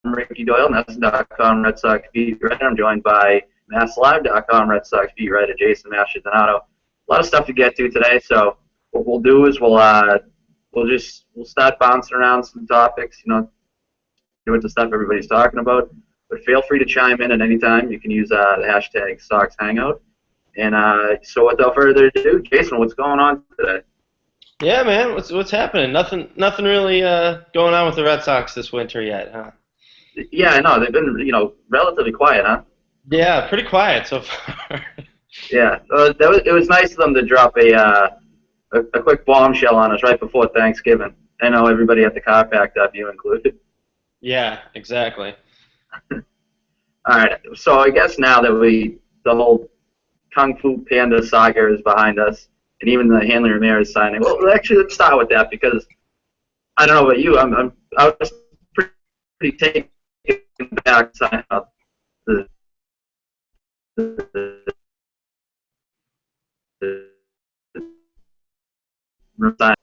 Ricky Doyle, NESN.com Red Sox beat writer. I'm joined by MassLive.com Red Sox beat writer Jason Mascherdonato. A lot of stuff to get to today, so what we'll do is we'll start bouncing around some topics, doing the stuff everybody's talking about. But feel free to chime in at any time. You can use the hashtag Sox Hangout. And so without further ado, Jason, what's going on today? Yeah, man, what's happening? Nothing really going on with the Red Sox this winter yet, huh? Yeah, I know. They've been, relatively quiet, huh? Yeah, pretty quiet so far. Yeah, it was nice of them to drop a quick bombshell on us right before Thanksgiving. I know everybody at the car packed up, you included. Yeah, exactly. All right, so I guess now that the whole Kung Fu Panda saga is behind us, and even the Hanley Ramirez signing. Well, actually, let's start with that because I don't know about you. I was pretty taken back signing up the sign.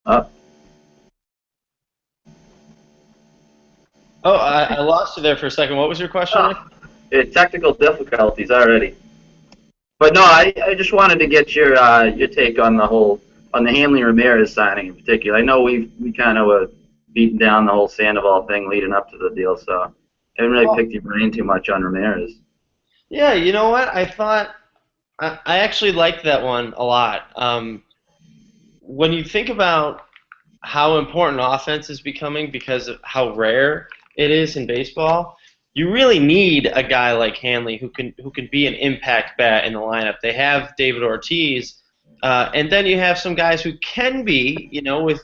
Uh, Oh, I lost you there for a second. What was your question, Rick? technical difficulties already. But no, I just wanted to get your take on the Hanley Ramirez signing in particular. I know we kind of were beating down the whole Sandoval thing leading up to the deal, so I haven't really picked your brain too much on Ramirez. Yeah, you know what? I thought I actually liked that one a lot. When you think about how important offense is becoming because of how rare it is in baseball, you really need a guy like Hanley who can be an impact bat in the lineup. They have David Ortiz, and then you have some guys who can be,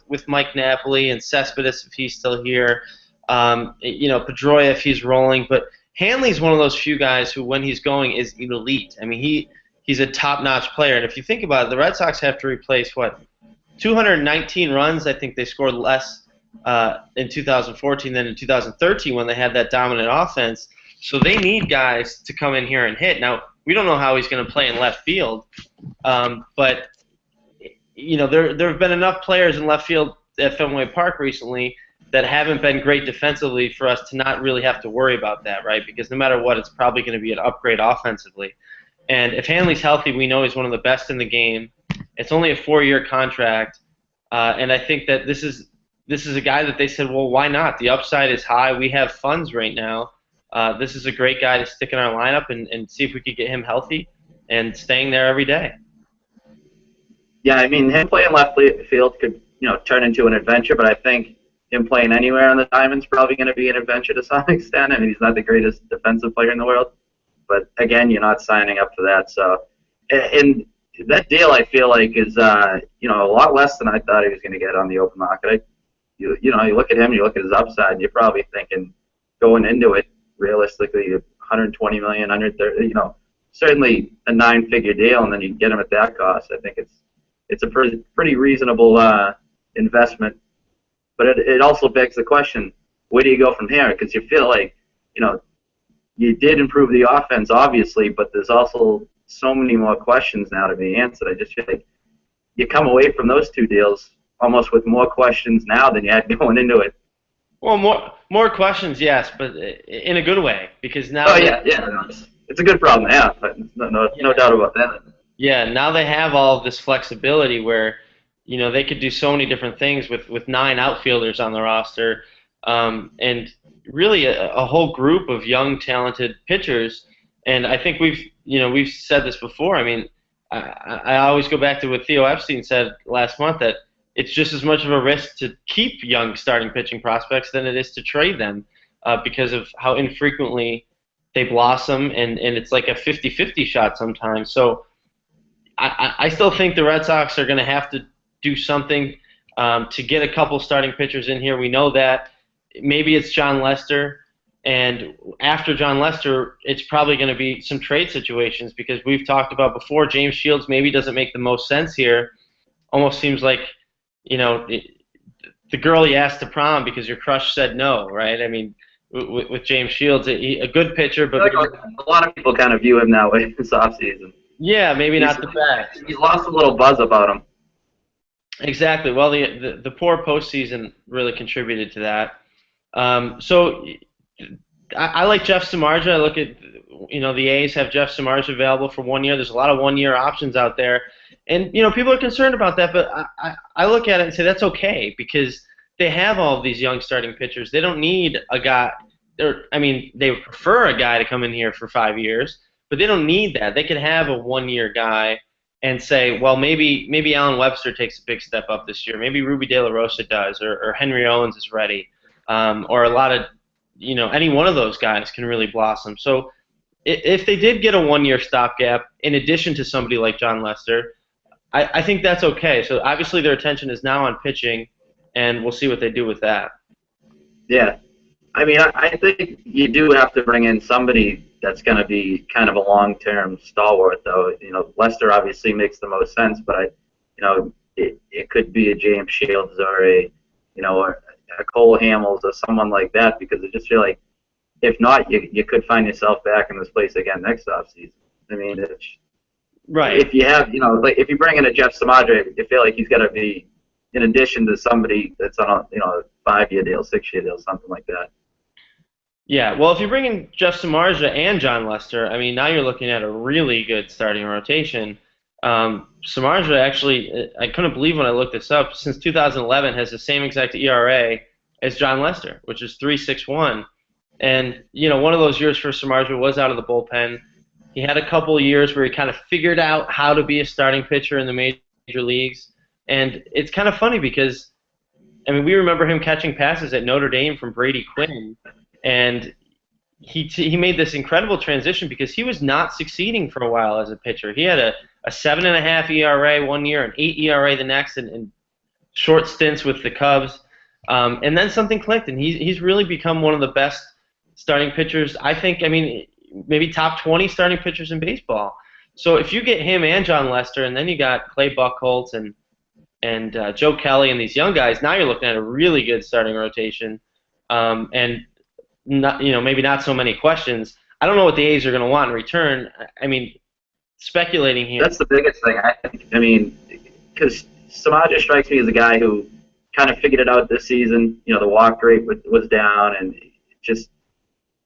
with Mike Napoli and Cespedes if he's still here, Pedroia if he's rolling. But Hanley's one of those few guys who, when he's going, is elite. I mean, he's a top-notch player. And if you think about it, the Red Sox have to replace 219 runs. I think they scored less in 2014 than in 2013 when they had that dominant offense. So they need guys to come in here and hit. Now, we don't know how he's going to play in left field, but there have been enough players in left field at Fenway Park recently that haven't been great defensively for us to not really have to worry about that, right? Because no matter what, it's probably going to be an upgrade offensively. And if Hanley's healthy, we know he's one of the best in the game. It's only a 4-year contract, and I think that this is a guy that they said, well, why not? The upside is high. We have funds right now. This is a great guy to stick in our lineup and see if we could get him healthy and staying there every day. Yeah, I mean, him playing left field could, turn into an adventure, but I think him playing anywhere on the diamond's probably going to be an adventure to some extent. I mean, he's not the greatest defensive player in the world, but again, you're not signing up for that. So, and that deal, I feel like, is a lot less than I thought he was going to get on the open market. You look at him, you look at his upside, and you're probably thinking going into it, realistically, 120 million, 130, certainly a 9-figure deal, and then you get him at that cost. I think it's a pretty reasonable investment. But it also begs the question, where do you go from here? Because you feel like, you did improve the offense, obviously, but there's also so many more questions now to be answered. I just feel like you come away from those two deals almost with more questions now than you had going into it. Well, more questions, yes, but in a good way, because now. Oh yeah, no, it's a good problem to have, but no doubt about that. Yeah, now they have all of this flexibility where, they could do so many different things with 9 outfielders on the roster, and really a whole group of young, talented pitchers. And I think we've said this before. I mean, I always go back to what Theo Epstein said last month, that it's just as much of a risk to keep young starting pitching prospects than it is to trade them because of how infrequently they blossom, and it's like a 50-50 shot sometimes. So I still think the Red Sox are going to have to do something to get a couple starting pitchers in here. We know that. Maybe it's Jon Lester. And after Jon Lester, it's probably going to be some trade situations because we've talked about before, James Shields maybe doesn't make the most sense here. Almost seems like, the girl you asked to prom because your crush said no, right? I mean, with James Shields, a good pitcher, but a lot of people kind of view him that way this offseason. Yeah, maybe He's not the best. he's lost a little buzz about him. Exactly. Well, the poor postseason really contributed to that. So I like Jeff Samardzija. I look at, the A's have Jeff Samardzija available for 1 year. There's a lot of 1 year options out there, and people are concerned about that. But I look at it and say that's okay because they have all of these young starting pitchers. They don't need a guy. I mean, they would prefer a guy to come in here for 5 years, but they don't need that. They could have a 1 year guy and say, well, maybe Alan Webster takes a big step up this year. Maybe Ruby De La Rosa does, or Henry Owens is ready, or a lot of any one of those guys can really blossom. So if they did get a 1 year stopgap, in addition to somebody like Jon Lester, I think that's okay. So obviously their attention is now on pitching, and we'll see what they do with that. Yeah. I mean, I think you do have to bring in somebody that's going to be kind of a long-term stalwart, though. Lester obviously makes the most sense, but it could be a James Shields or or a Cole Hamels or someone like that, because I just feel like if not, you could find yourself back in this place again next offseason. I mean, Right. if you have, like if you bring in a Jeff Samardzija, you feel like he's got to be in addition to somebody that's on a 5-year deal, 6-year deal, something like that. Yeah, well, if you bring in Jeff Samardzija and Jon Lester, I mean, now you're looking at a really good starting rotation. Samardzija actually, I couldn't believe when I looked this up, since 2011 has the same exact ERA as Jon Lester, which is 3.61. And, one of those years for Samardzija was out of the bullpen. He had a couple of years where he kind of figured out how to be a starting pitcher in the major leagues. And it's kind of funny because, I mean, we remember him catching passes at Notre Dame from Brady Quinn. And he made this incredible transition because he was not succeeding for a while as a pitcher. He had a 7.5 ERA 1 year, an 8 ERA the next, and short stints with the Cubs. And then something clicked, and he's really become one of the best starting pitchers. I think, maybe top 20 starting pitchers in baseball. So if you get him and Jon Lester, and then you got Clay Buchholz and Joe Kelly and these young guys, now you're looking at a really good starting rotation. And not, maybe not so many questions. I don't know what the A's are going to want in return. I mean, speculating here. That's the biggest thing, I think. I mean, because Samardzija strikes me as a guy who kind of figured it out this season. The walk rate was down, and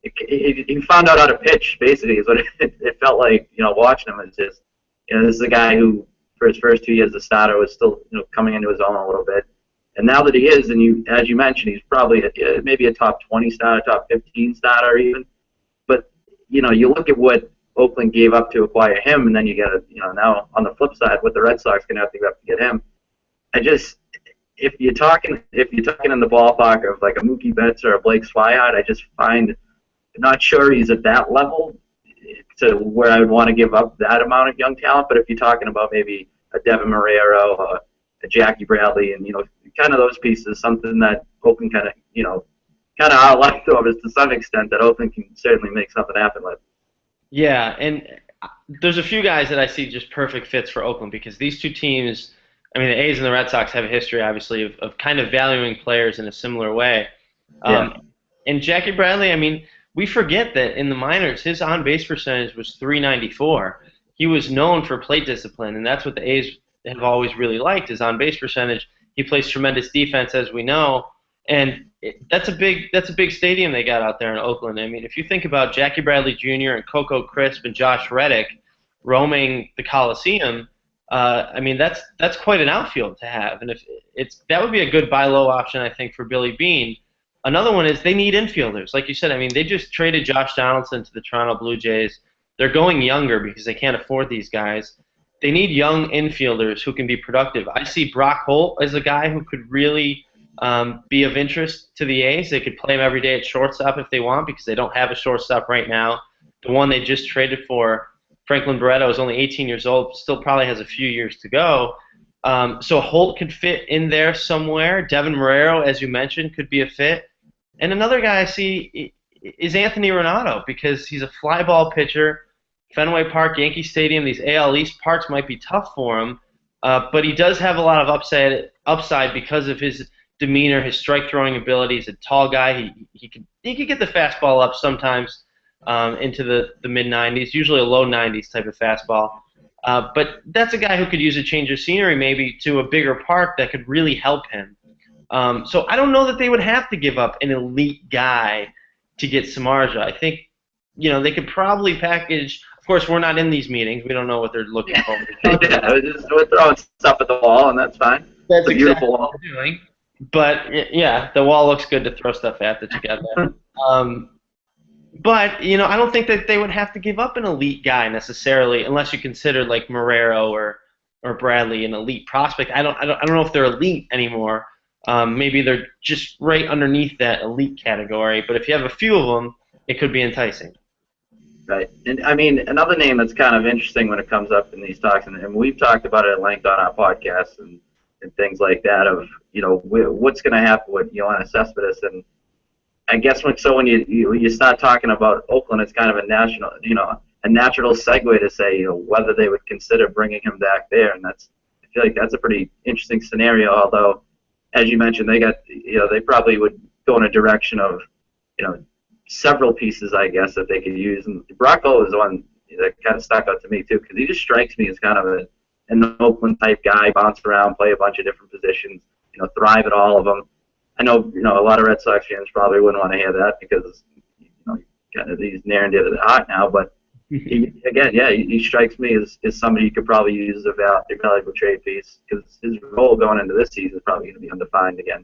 he found out how to pitch, basically, is what it felt like, watching him. It's just, this is a guy who, for his first 2 years as a starter, was still, coming into his own a little bit. And now that he is, and as you mentioned, he's probably maybe a top 20 starter, top 15 starter even. But, you look at what Oakland gave up to acquire him, and then you get now on the flip side, what the Red Sox going to have to give up to get him. If you're talking in the ballpark of like a Mookie Betts or a Blake Swihart, I just find not sure he's at that level to where I would want to give up that amount of young talent. But if you're talking about maybe a Devin Marrero or a Jackie Bradley, and kind of those pieces, something that Oakland kind of our leftovers to some extent, that Oakland can certainly make something happen with. Yeah, and there's a few guys that I see just perfect fits for Oakland because these two teams, the A's and the Red Sox have a history, obviously, of kind of valuing players in a similar way. And Jackie Bradley, we forget that in the minors, his on-base percentage was .394. He was known for plate discipline, and that's what the A's have always really liked, his on-base percentage. He plays tremendous defense, as we know, and that's a big stadium they got out there in Oakland. If you think about Jackie Bradley Jr. and Coco Crisp and Josh Reddick roaming the Coliseum, that's quite an outfield to have, and that would be a good buy low option, I think, for Billy Beane. Another one is they need infielders, like you said. They just traded Josh Donaldson to the Toronto Blue Jays. They're going younger because they can't afford these guys. They need young infielders who can be productive. I see Brock Holt as a guy who could really be of interest to the A's. They could play him every day at shortstop if they want because they don't have a shortstop right now. The one they just traded for, Franklin Barreto, is only 18 years old, still probably has a few years to go. So Holt could fit in there somewhere. Devin Marrero, as you mentioned, could be a fit. And another guy I see is Anthony Renato because he's a fly ball pitcher. Fenway Park, Yankee Stadium, these AL East parts might be tough for him, but he does have a lot of upside because of his demeanor, his strike throwing ability. He's a tall guy. He could get the fastball up sometimes into the mid 90s, usually a low 90s type of fastball. But that's a guy who could use a change of scenery maybe to a bigger park that could really help him. So I don't know that they would have to give up an elite guy to get Samardzija. I think, they could probably package. Of course, we're not in these meetings. We don't know what they're looking for. Yeah, we're throwing stuff at the wall, and that's fine. That's it's a beautiful wall. What we're doing. But yeah, the wall looks good to throw stuff at that you got there. But I don't think that they would have to give up an elite guy necessarily, unless you consider like Marrero or Bradley an elite prospect. I don't know if they're elite anymore. Maybe they're just right underneath that elite category. But if you have a few of them, it could be enticing. Right. And I mean, another name that's kind of interesting when it comes up in these talks, and we've talked about it at length on our podcast and things like that, of what's going to happen with on Cespedes. And I guess when you start talking about Oakland, it's kind of a natural segue to say whether they would consider bringing him back there, and I feel like that's a pretty interesting scenario. Although, as you mentioned, they probably would go in a direction of several pieces, I guess, that they could use. And Bracco is one that kind of stuck out to me too, because he just strikes me as kind of an Oakland type guy, bounce around, play a bunch of different positions, thrive at all of them. I know, a lot of Red Sox fans probably wouldn't want to hear that because, kind of he's near and dear to the heart now. But he strikes me as somebody you could probably use as a valuable trade piece, because his role going into this season is probably going to be undefined again.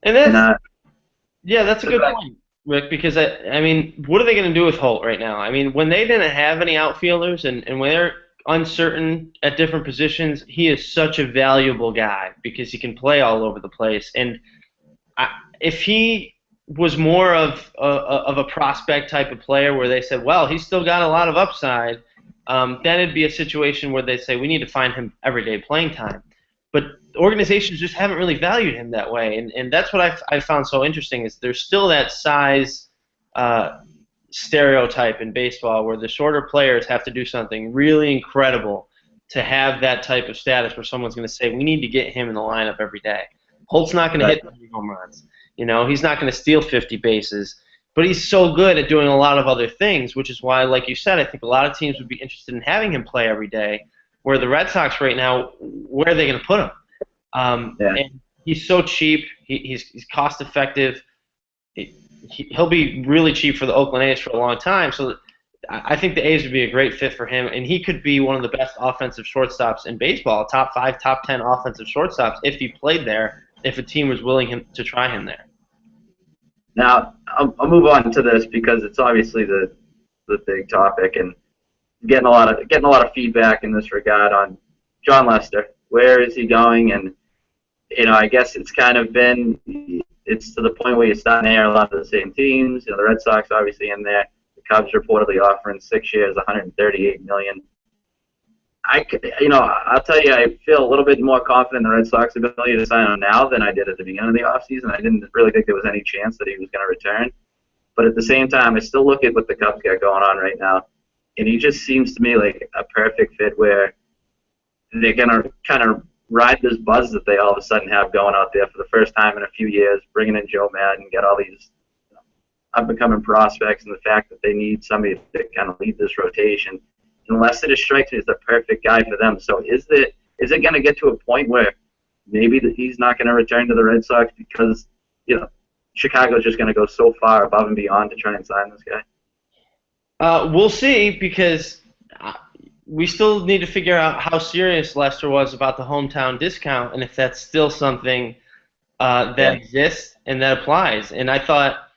And that's a good point, Rick, because I mean, what are they going to do with Holt right now? I mean, when they didn't have any outfielders and when they're uncertain at different positions, he is such a valuable guy because he can play all over the place. And if he was more of a prospect type of player where they said, well, he's still got a lot of upside, then it'd be a situation where they say we need to find him everyday playing time. But organizations just haven't really valued him that way, and that's what I found so interesting is there's still that size stereotype in baseball where the shorter players have to do something really incredible to have that type of status where someone's going to say we need to get him in the lineup every day. Holt's not going to hit 30 home runs. He's not going to steal 50 bases, but he's so good at doing a lot of other things, which is why, like you said, I think a lot of teams would be interested in having him play every day, where the Red Sox right now, where are they going to put him? And he's so cheap. He's cost-effective. He'll be really cheap for the Oakland A's for a long time, so I think the A's would be a great fit for him, and he could be one of the best offensive shortstops in baseball, top 5, top 10 offensive shortstops if he played there, if a team was willing to try him there. Now, I'll move on to this because it's obviously the big topic, and getting a lot of feedback in this regard on Jon Lester. Where is he going? And I guess it's kind of been to the point where you're starting to hear a lot of the same teams. The Red Sox obviously in there. The Cubs reportedly offering 6 years, $138 million. I'll tell you, I feel a little bit more confident in the Red Sox ability to sign him now than I did at the beginning of the offseason. I didn't really think there was any chance that he was going to return. But at the same time, I still look at what the Cubs got going on right now, and he just seems to me like a perfect fit where they're going to kind of ride this buzz that they all of a sudden have going out there for the first time in a few years, bringing in Joe Madden, get all these up-and-coming prospects, and the fact that they need somebody to kind of lead this rotation. And Lester just strikes me as the perfect guy for them. So is it going to get to a point where maybe he's not going to return to the Red Sox because Chicago's just going to go so far above and beyond to try and sign this guy? We'll see, because we still need to figure out how serious Lester was about the hometown discount and if that's still something that exists and that applies. And I thought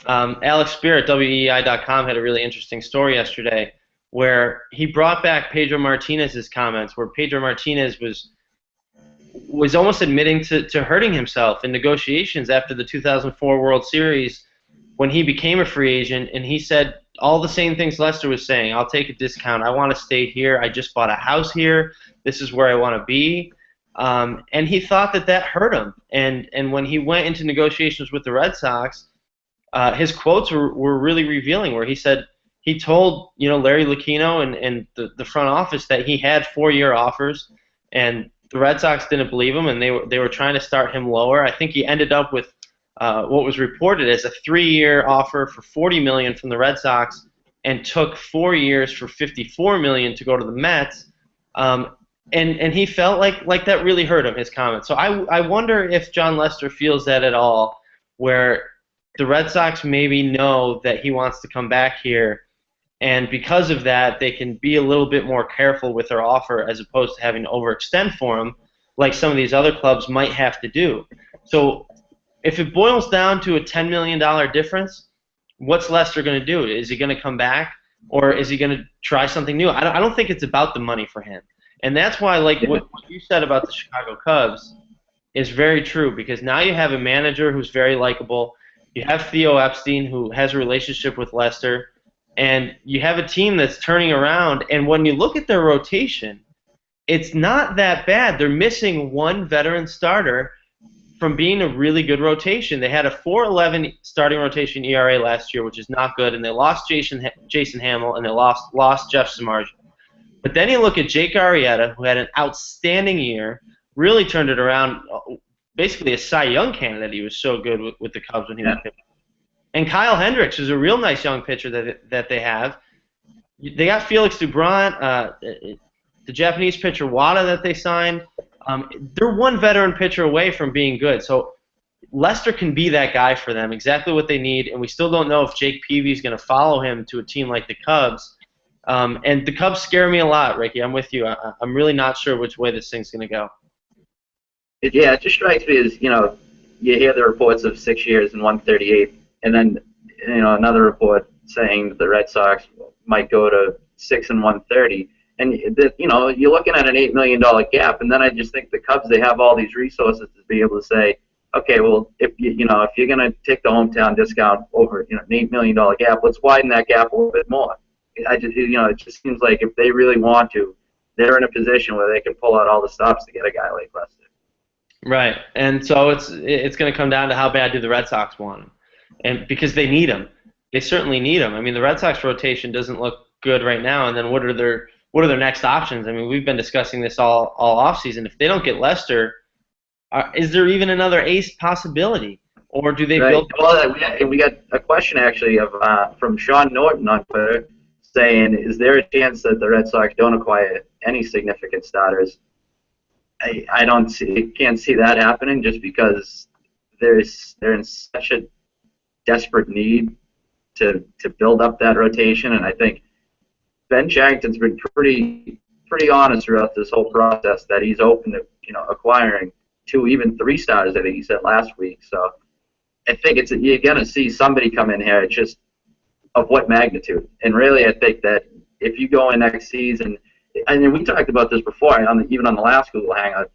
Alex Spear at WEEI.com had a really interesting story yesterday where he brought back Pedro Martinez's comments, where Pedro Martinez was almost admitting to hurting himself in negotiations after the 2004 World Series when he became a free agent, and he said all the same things Lester was saying. I'll take a discount. I want to stay here. I just bought a house here. This is where I want to be. And he thought that hurt him. And when he went into negotiations with the Red Sox, his quotes were really revealing, where he said he told Larry Lucchino and the front office that he had 4-year offers, and the Red Sox didn't believe him, and they were trying to start him lower. I think he ended up with what was reported as a 3-year offer for $40 million from the Red Sox, and took 4 years for $54 million to go to the Mets. And he felt like that really hurt him, his comments. So I wonder if Jon Lester feels that at all, where the Red Sox maybe know that he wants to come back here, and because of that, they can be a little bit more careful with their offer as opposed to having to overextend for him, like some of these other clubs might have to do. So if it boils down to a $10 million difference, what's Lester going to do? Is he going to come back, or is he going to try something new? I don't think it's about the money for him. And that's why, like what you said about the Chicago Cubs is very true, because now you have a manager who's very likable. You have Theo Epstein, who has a relationship with Lester, and you have a team that's turning around. And when you look at their rotation, it's not that bad. They're missing one veteran starter from being a really good rotation. They had a 4.11 starting rotation ERA last year, which is not good, and they lost Jason Hamel, and they lost Jeff Samardzija. But then you look at Jake Arrieta, who had an outstanding year, really turned it around, basically a Cy Young candidate. He was so good with the Cubs when he was pitching. And Kyle Hendricks is a real nice young pitcher that they have. They got Felix Doubront, the Japanese pitcher Wada that they signed. They're one veteran pitcher away from being good. So Lester can be that guy for them, exactly what they need. And we still don't know if Jake Peavy is going to follow him to a team like the Cubs. And the Cubs scare me a lot, Ricky. I'm with you. I'm really not sure which way this thing's going to go. Yeah, it just strikes me as, you hear the reports of 6 years and 138, and then, another report saying that the Red Sox might go to 6 and 130. And, you're looking at an $8 million gap, and then I just think the Cubs, they have all these resources to be able to say, okay, well, if you're going to take the hometown discount over, an $8 million gap, let's widen that gap a little bit more. It just seems like if they really want to, they're in a position where they can pull out all the stops to get a guy like Lester. Right, and so it's going to come down to how bad do the Red Sox want him, and because they need him, they certainly need him. I mean, the Red Sox rotation doesn't look good right now, and then what are their next options? I mean, we've been discussing this all offseason. If they don't get Lester, is there even another ace possibility, or do they build? Well, we got a question actually from Sean Norton on Twitter saying, is there a chance that the Red Sox don't acquire any significant starters? I can't see that happening, just because they're in such a desperate need to build up that rotation, and I think Ben Cherington's been pretty honest throughout this whole process that he's open to acquiring 2, even 3 starters. I think he said last week. So I think you're gonna see somebody come in here. It's just of what magnitude. And really, I think that if you go in next season, and we talked about this before, even on the last Google Hangout,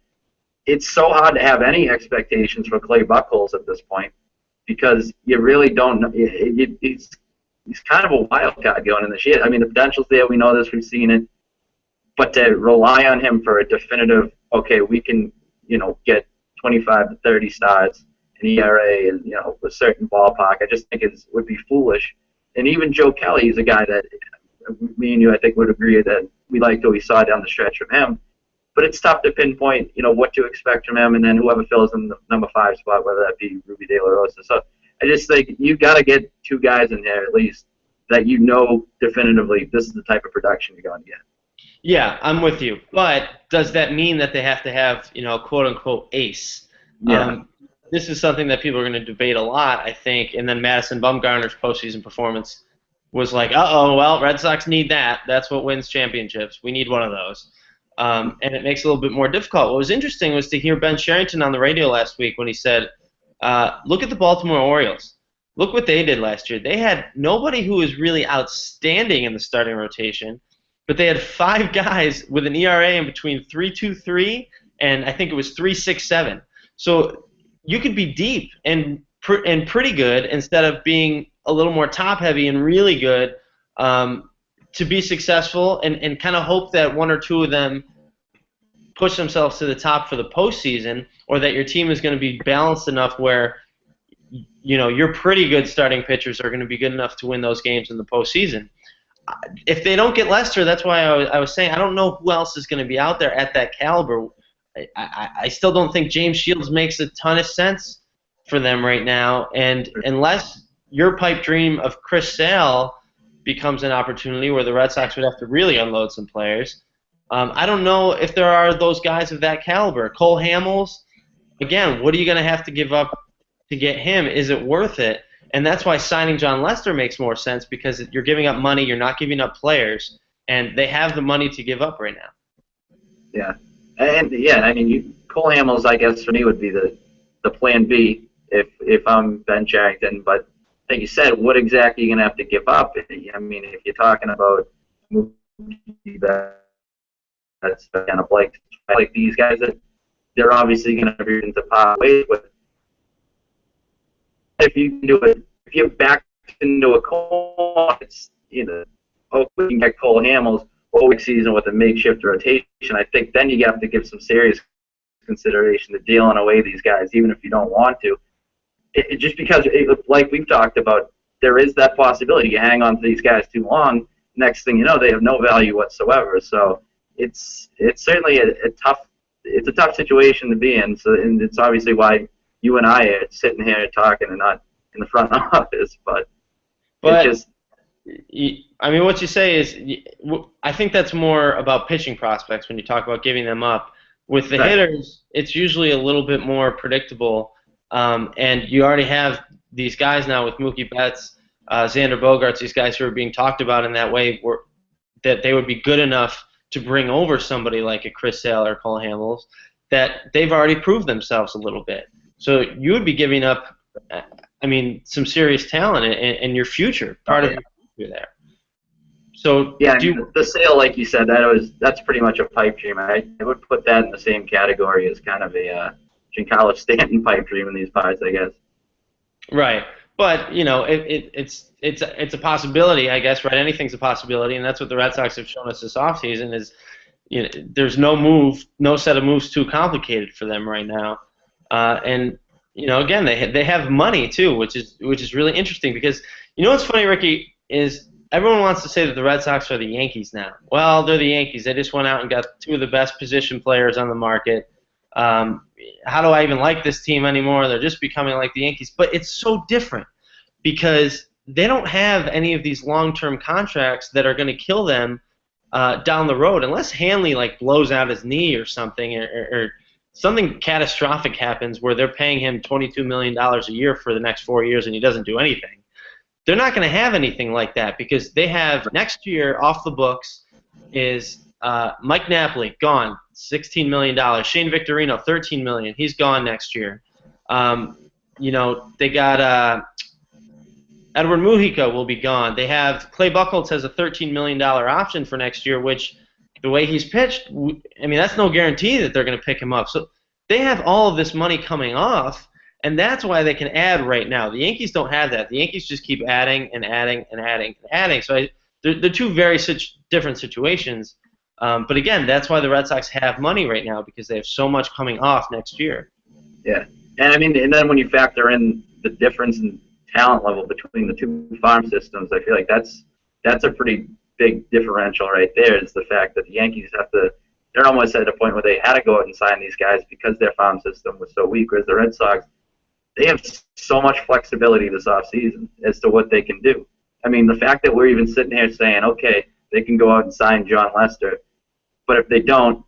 it's so hard to have any expectations for Clay Buchholz at this point, because you really don't know. He's kind of a wild card going in this year. I mean, the potential's there. We know this. We've seen it. But to rely on him for a definitive, okay, we can, get 25 to 30 starts, an ERA, and a certain ballpark, I just think would be foolish. And even Joe Kelly is a guy that me and you, I think, would agree that we liked what we saw down the stretch from him. But it's tough to pinpoint, what to expect from him, and then whoever fills in the number 5 spot, whether that be Ruby De La Rosa. So I just think you got to get 2 guys in there at least that definitively this is the type of production you're going to get. Yeah, I'm with you. But does that mean that they have to have, quote-unquote ace? Yeah. This is something that people are going to debate a lot, I think. And then Madison Bumgarner's postseason performance was like, well, Red Sox need that. That's what wins championships. We need one of those. And it makes it a little bit more difficult. What was interesting was to hear Ben Cherington on the radio last week when he said, look at the Baltimore Orioles. Look what they did last year. They had nobody who was really outstanding in the starting rotation, but they had 5 guys with an ERA in between 3.23 and I think it was 3.67. So you could be deep and pretty good instead of being a little more top-heavy and really good to be successful and kind of hope that 1 or 2 of them push themselves to the top for the postseason, or that your team is going to be balanced enough where your pretty good starting pitchers are going to be good enough to win those games in the postseason. If they don't get Lester, that's why I was saying I don't know who else is going to be out there at that caliber. I still don't think James Shields makes a ton of sense for them right now, and unless your pipe dream of Chris Sale becomes an opportunity where the Red Sox would have to really unload some players, I don't know if there are those guys of that caliber. Cole Hamels, again, what are you going to have to give up to get him? Is it worth it? And that's why signing Jon Lester makes more sense, because you're giving up money, you're not giving up players, and they have the money to give up right now. Yeah, and yeah, I mean, Cole Hamels, I guess for me would be the plan B if I'm Ben Cherington. But like you said, what exactly are you gonna have to give up? I mean, if you're talking about Mookie Betts, kind of like these guys that they're obviously gonna be into part ways with. If you can do it, if you're back into a corner, it's oh, we can get Cole Hamels over season with a makeshift rotation. I think then you have to give some serious consideration to dealing away these guys, even if you don't want to. Just because, like we've talked about, there is that possibility. You hang on to these guys too long, next thing you know, they have no value whatsoever. So it's certainly a tough situation to be in. So, and it's obviously why you and I are sitting here talking and not in the front office. But it's just. I mean, what you say is, I think that's more about pitching prospects when you talk about giving them up. With the hitters, it's usually a little bit more predictable, and you already have these guys now with Mookie Betts, Xander Bogaerts, these guys who are being talked about in that way, that they would be good enough to bring over somebody like a Chris Sale or Cole Hamels, that they've already proved themselves a little bit. So you would be giving up, I mean, some serious talent in your future, part of your future there. So yeah, the Sale, like you said, that's pretty much a pipe dream. I would put that in the same category as kind of a Giancarlo Stanton pipe dream in these parts, I guess. Right, but it's a possibility, I guess. Right, anything's a possibility, and that's what the Red Sox have shown us this offseason is, there's no set of moves too complicated for them right now, and again, they have money too, which is really interesting because what's funny, Ricky, is everyone wants to say that the Red Sox are the Yankees now. Well, they're the Yankees. They just went out and got two of the best position players on the market. How do I even like this team anymore? They're just becoming like the Yankees. But it's so different because they don't have any of these long-term contracts that are going to kill them down the road, unless Hanley blows out his knee or something, or something catastrophic happens where they're paying him $22 million a year for the next 4 years and he doesn't do anything. They're not going to have anything like that because they have next year off the books is Mike Napoli, gone, $16 million. Shane Victorino, $13 million. He's gone next year. They got Edward Mujica will be gone. They have Clay Buchholz has a $13 million option for next year, which the way he's pitched, I mean, that's no guarantee that they're going to pick him up. So they have all of this money coming off. And that's why they can add right now. The Yankees don't have that. The Yankees just keep adding and adding and adding and adding. So they're two very different situations. But again, that's why the Red Sox have money right now, because they have so much coming off next year. Yeah, and I mean, and then when you factor in the difference in talent level between the two farm systems, I feel like that's a pretty big differential right there. Is the fact that the Yankees they're almost at a point where they had to go out and sign these guys because their farm system was so weak, whereas the Red Sox, they have so much flexibility this offseason as to what they can do. I mean, the fact that we're even sitting here saying, okay, they can go out and sign Jon Lester, but if they don't,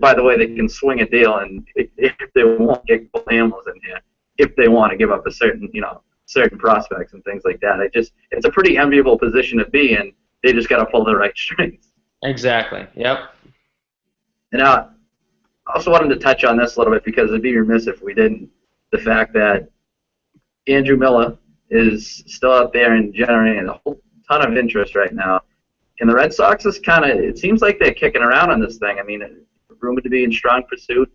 by the way, they can swing a deal, and if they won't get Cole Hamels in here, if they want to give up a certain prospects and things like that. It's a pretty enviable position to be in. They just got to pull the right strings. Exactly. Yep. And I also wanted to touch on this a little bit because it'd be remiss if we didn't. The fact that Andrew Miller is still out there and generating a whole ton of interest right now. And the Red Sox is it seems like they're kicking around on this thing. I mean, rumored to be in strong pursuit.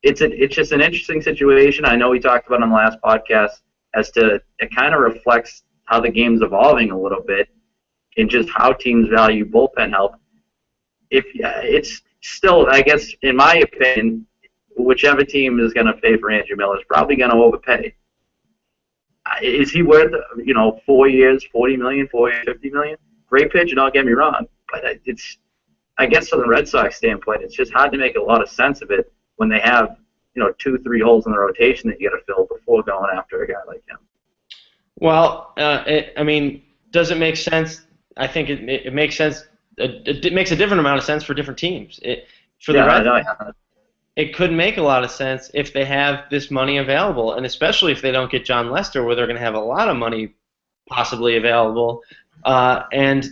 It's just an interesting situation. I know we talked about on the last podcast as to it kind of reflects how the game's evolving a little bit and just how teams value bullpen help. It's still, I guess, in my opinion, whichever team is going to pay for Andrew Miller is probably going to overpay. Is he worth 4 years, $40 million, 4 years, $50 million? Great pitch, don't get me wrong, but I guess from the Red Sox standpoint, it's just hard to make a lot of sense of it when they have 2-3 holes in the rotation that you got to fill before going after a guy like him. Well, I mean, does it make sense? I think it makes sense it makes a different amount of sense for different teams. For the Yeah, I Red know. Sox, it could make a lot of sense if they have this money available, and especially if they don't get Jon Lester, where they're going to have a lot of money possibly available, and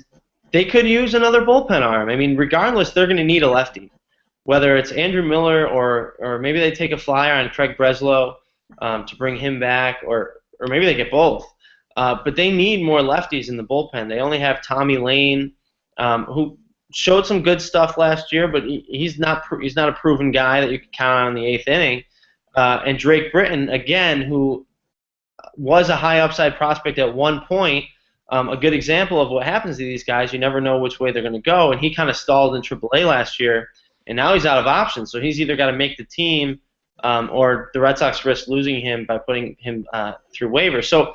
they could use another bullpen arm. I mean, regardless, they're going to need a lefty, whether it's Andrew Miller or maybe they take a flyer on Craig Breslow to bring him back, or maybe they get both. But they need more lefties in the bullpen. They only have Tommy Lane, who showed some good stuff last year, but he's not a proven guy that you can count on in the eighth inning. And Drake Britton, again, who was a high upside prospect at one point, a good example of what happens to these guys. You never know which way they're going to go, and he kind of stalled in AAA last year, and now he's out of options. So he's either got to make the team, or the Red Sox risk losing him by putting him through waivers. So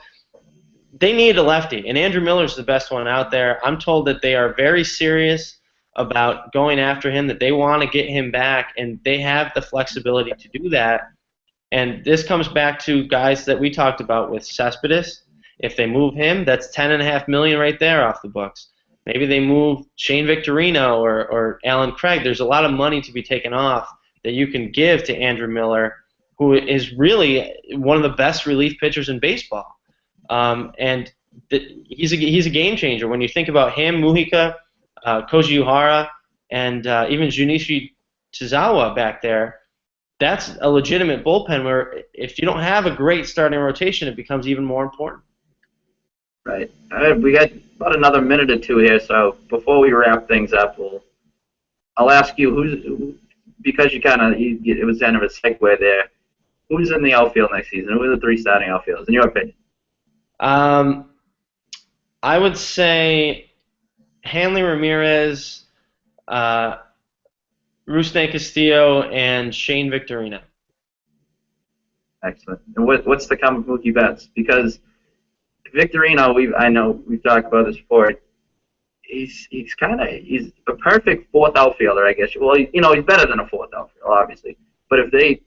they need a lefty, and Andrew Miller's the best one out there. I'm told that they are very serious about going after him, that they want to get him back, and they have the flexibility to do that. And this comes back to guys that we talked about with Cespedes. If they move him, that's $10.5 million right there off the books. Maybe they move Shane Victorino or Alan Craig. There's a lot of money to be taken off that you can give to Andrew Miller, who is really one of the best relief pitchers in baseball. And he's a game changer. When you think about him, Mujica, Koji Uhara, and even Junichi Chizawa back there, that's a legitimate bullpen where if you don't have a great starting rotation, it becomes even more important. Right. All right, we got about another minute or two here, so before we wrap things up, I'll ask you because it was kind of a segue there. Who's in the outfield next season? Who are the three starting outfielders, in your opinion? I would say Hanley Ramirez, Rusney Castillo, and Shane Victorino. Excellent. And what's the common Mookie Betts? Because Victorino, I know we've talked about this before. He's a perfect fourth outfielder, I guess. Well, he's better than a fourth outfielder, obviously. But if they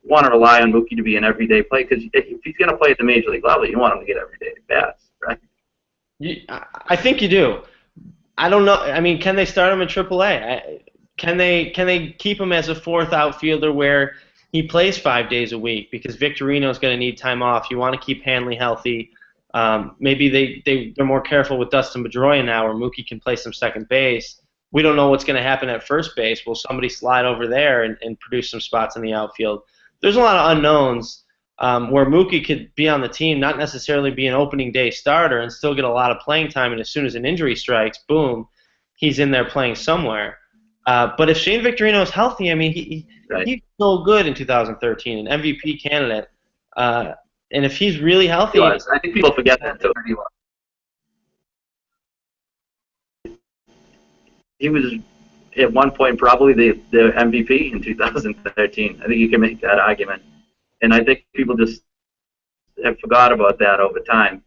want to rely on Mookie to be an everyday play, because if he's going to play at the major league level, you want him to get everyday bats, right? I think you do. I don't know. I mean, can they start him in AAA? Can they keep him as a fourth outfielder where he plays 5 days a week? Because Victorino is going to need time off. You want to keep Hanley healthy. Maybe they're more careful with Dustin Pedroia now, where Mookie can play some second base. We don't know what's going to happen at first base. Will somebody slide over there and produce some spots in the outfield? There's a lot of unknowns where Mookie could be on the team, not necessarily be an opening day starter, and still get a lot of playing time. And as soon as an injury strikes, boom, he's in there playing somewhere. But if Shane Victorino is healthy, I mean, he's so good in 2013, an MVP candidate. And if he's really healthy, I think people forget that too. He was at one point probably the MVP in 2013. I think you can make that argument, and I think people just have forgot about that over time.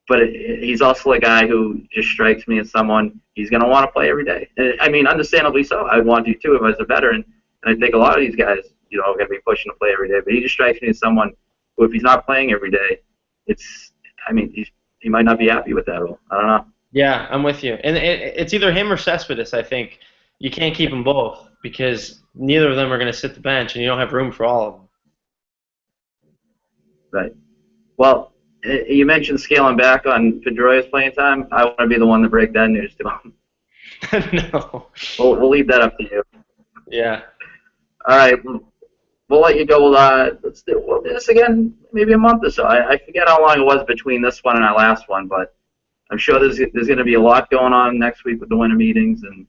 But he's also a guy who just strikes me as someone he's going to want to play every day. And, I mean, understandably so. I'd want to too if I was a veteran. And I think a lot of these guys, are going to be pushing to play every day. But he just strikes me as someone who, if he's not playing every day, he might not be happy with that role. I don't know. Yeah, I'm with you. And it's either him or Cespedes, I think. You can't keep them both because neither of them are going to sit the bench, and you don't have room for all of them. Right. Well, you mentioned scaling back on Pedroia's playing time. I want to be the one to break that news to him. No. We'll leave that up to you. Yeah. All right. We'll let you go. Let's do this again maybe a month or so. I forget how long it was between this one and our last one, but I'm sure there's going to be a lot going on next week with the winter meetings, and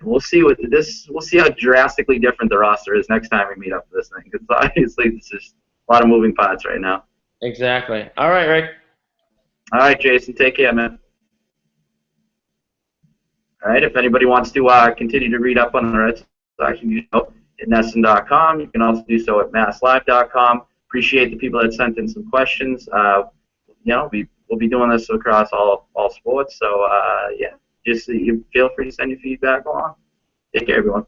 we'll see We'll see how drastically different the roster is next time we meet up for this thing. Because obviously, this is a lot of moving parts right now. Exactly. All right, Rick. All right, Jason. Take care, man. All right. If anybody wants to continue to read up on the Red Sox, you can do so at NESN.com. You can also do so at MassLive.com. Appreciate the people that sent in some questions. We'll be doing this across all sports. So, yeah, just feel free to send your feedback along. Take care, everyone.